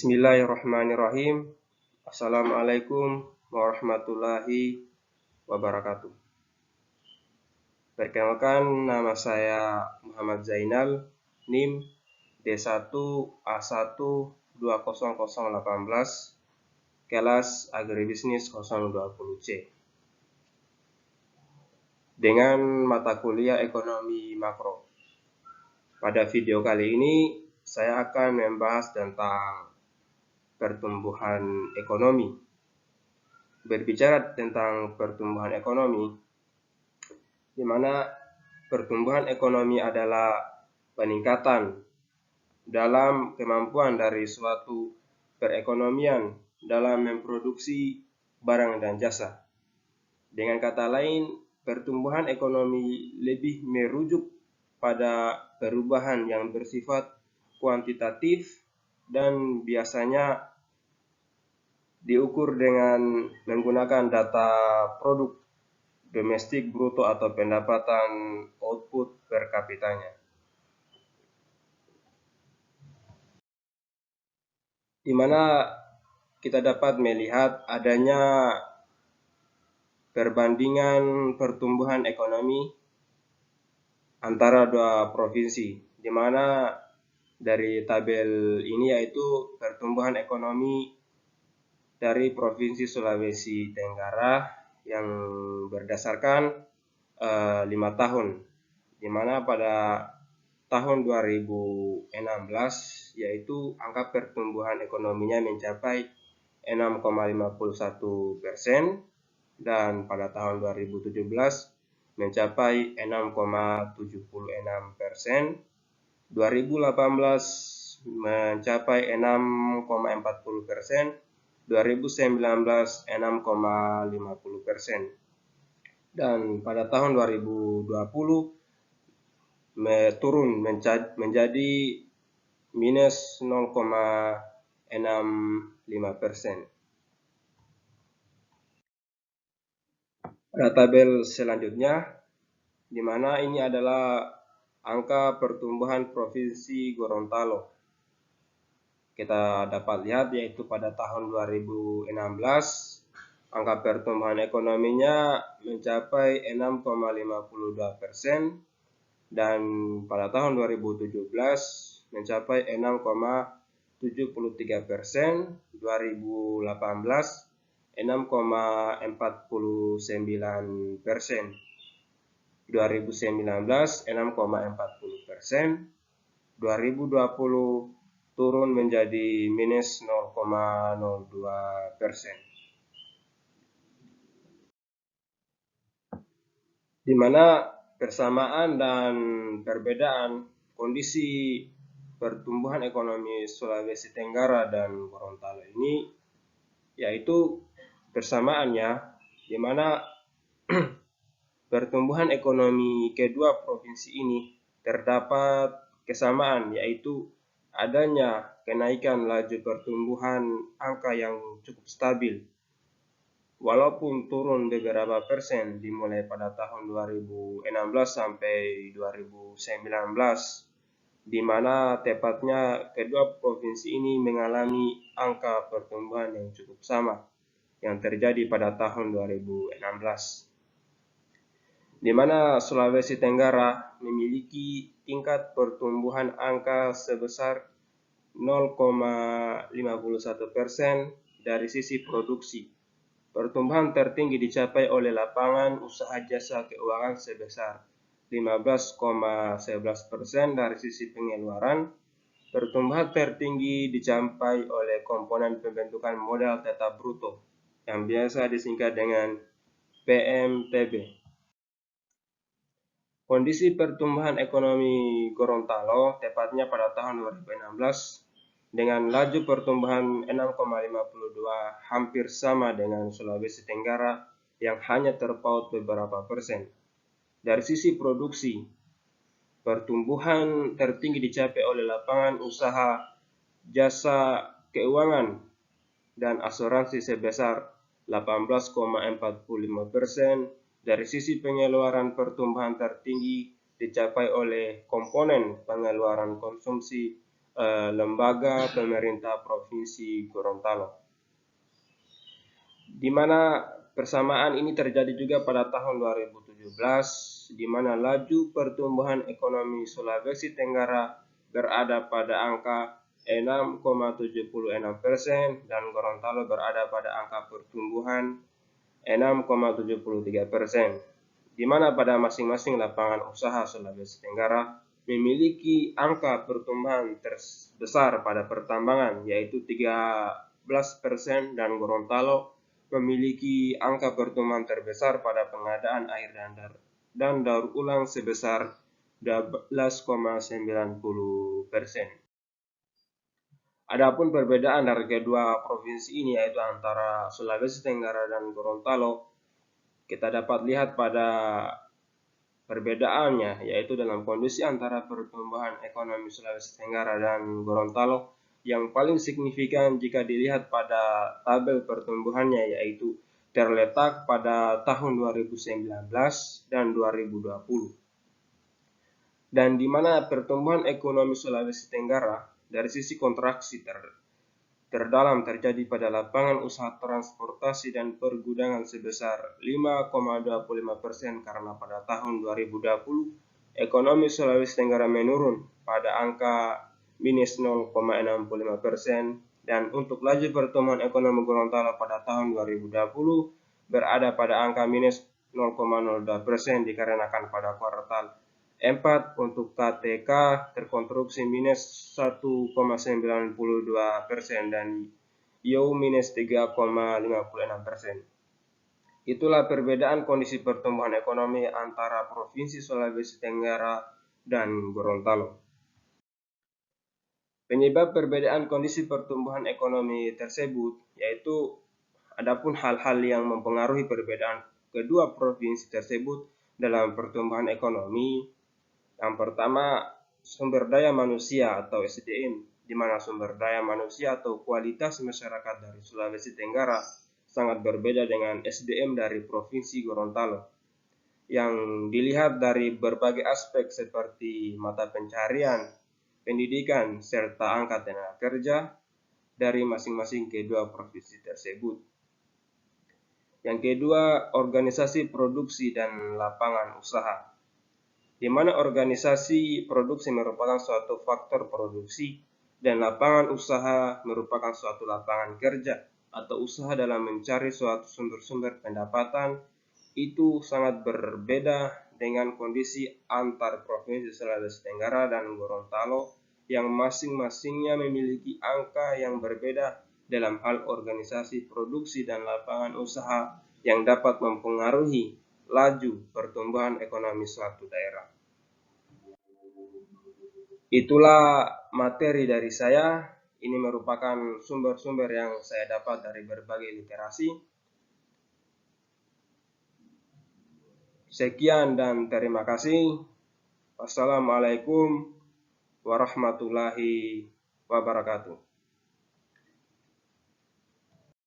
Bismillahirrahmanirrahim. Assalamualaikum warahmatullahi wabarakatuh. Perkenalkan, nama saya Muhammad Zainal, NIM D1A1200018, kelas Agribisnis 020C. Dengan mata kuliah Ekonomi Makro. Pada video kali ini, saya akan membahas tentang pertumbuhan ekonomi. Berbicara tentang pertumbuhan ekonomi, di mana pertumbuhan ekonomi adalah peningkatan dalam kemampuan dari suatu perekonomian dalam memproduksi barang dan jasa. Dengan kata lain, pertumbuhan ekonomi lebih merujuk pada perubahan yang bersifat kuantitatif dan biasanya diukur dengan menggunakan data produk domestik bruto atau pendapatan output per kapitanya. Di mana kita dapat melihat adanya perbandingan pertumbuhan ekonomi antara dua provinsi, di mana dari tabel ini yaitu pertumbuhan ekonomi dari Provinsi Sulawesi Tenggara yang berdasarkan 5 tahun, di mana pada tahun 2016 yaitu angka pertumbuhan ekonominya mencapai 6,51% dan pada tahun 2017 mencapai 6,76%, 2018 mencapai 6,40%, 2019 6,50%, dan pada tahun 2020 turun menjadi minus 0,65%. Pada tabel selanjutnya, di mana ini adalah angka pertumbuhan Provinsi Gorontalo. Kita dapat lihat yaitu pada tahun 2016 angka pertumbuhan ekonominya mencapai 6,52% dan pada tahun 2017 mencapai 6,73%, 2018 6,49%, 2019 6,40%, 2020 turun menjadi minus 0,02%. Di mana persamaan dan perbedaan kondisi pertumbuhan ekonomi Sulawesi Tenggara dan Gorontalo ini yaitu persamaannya, di mana pertumbuhan ekonomi kedua provinsi ini terdapat kesamaan, yaitu adanya kenaikan laju pertumbuhan angka yang cukup stabil, walaupun turun beberapa persen dimulai pada tahun 2016 sampai 2019, di mana tepatnya kedua provinsi ini mengalami angka pertumbuhan yang cukup sama yang terjadi pada tahun 2016, di mana Sulawesi Tenggara memiliki tingkat pertumbuhan angka sebesar 0,51% dari sisi produksi. Pertumbuhan tertinggi dicapai oleh lapangan usaha jasa keuangan sebesar 15,11% dari sisi pengeluaran. Pertumbuhan tertinggi dicapai oleh komponen pembentukan modal tetap bruto yang biasa disingkat dengan PMTB. Kondisi pertumbuhan ekonomi Gorontalo tepatnya pada tahun 2016 dengan laju pertumbuhan 6,52 hampir sama dengan Sulawesi Tenggara yang hanya terpaut beberapa persen. Dari sisi produksi, pertumbuhan tertinggi dicapai oleh lapangan usaha jasa keuangan dan asuransi sebesar 18,45%. Dari sisi pengeluaran, pertumbuhan tertinggi dicapai oleh komponen pengeluaran konsumsi lembaga pemerintah Provinsi Gorontalo. Di mana persamaan ini terjadi juga pada tahun 2017, di mana laju pertumbuhan ekonomi Sulawesi Tenggara berada pada angka 6,76% dan Gorontalo berada pada angka pertumbuhan 6,73%, di mana pada masing-masing lapangan usaha Sulawesi Tenggara memiliki angka pertumbuhan terbesar pada pertambangan, yaitu 13%, dan Gorontalo memiliki angka pertumbuhan terbesar pada pengadaan air dan daur ulang sebesar 12,90%. Adapun perbedaan dari kedua provinsi ini, yaitu antara Sulawesi Tenggara dan Gorontalo, kita dapat lihat pada perbedaannya, yaitu dalam kondisi antara pertumbuhan ekonomi Sulawesi Tenggara dan Gorontalo yang paling signifikan jika dilihat pada tabel pertumbuhannya, yaitu terletak pada tahun 2019 dan 2020. Dan di mana pertumbuhan ekonomi Sulawesi Tenggara dari sisi kontraksi terdalam terjadi pada lapangan usaha transportasi dan pergudangan sebesar 5,25%, karena pada tahun 2020 ekonomi Sulawesi Tenggara menurun pada angka minus 0,65%, dan untuk laju pertumbuhan ekonomi Gorontalo pada tahun 2020 berada pada angka minus 0,02% dikarenakan pada kuartal 4 untuk KTK terkonstruksi minus 1,92% dan YOU minus 3,56%. Itulah perbedaan kondisi pertumbuhan ekonomi antara Provinsi Sulawesi Tenggara dan Gorontalo. Penyebab perbedaan kondisi pertumbuhan ekonomi tersebut yaitu adapun hal-hal yang mempengaruhi perbedaan kedua provinsi tersebut dalam pertumbuhan ekonomi. Yang pertama, sumber daya manusia atau SDM, di mana sumber daya manusia atau kualitas masyarakat dari Sulawesi Tenggara sangat berbeda dengan SDM dari Provinsi Gorontalo. Yang dilihat dari berbagai aspek seperti mata pencarian, pendidikan, serta angka tenaga kerja dari masing-masing kedua provinsi tersebut. Yang kedua, organisasi produksi dan lapangan usaha, di mana organisasi produksi merupakan suatu faktor produksi dan lapangan usaha merupakan suatu lapangan kerja atau usaha dalam mencari suatu sumber-sumber pendapatan. Itu sangat berbeda dengan kondisi antar provinsi Sulawesi Tenggara dan Gorontalo yang masing-masingnya memiliki angka yang berbeda dalam hal organisasi produksi dan lapangan usaha yang dapat mempengaruhi laju pertumbuhan ekonomi suatu daerah. Itulah materi dari saya. Ini merupakan sumber-sumber yang saya dapat dari berbagai literasi. Sekian dan terima kasih. Wassalamualaikum warahmatullahi wabarakatuh.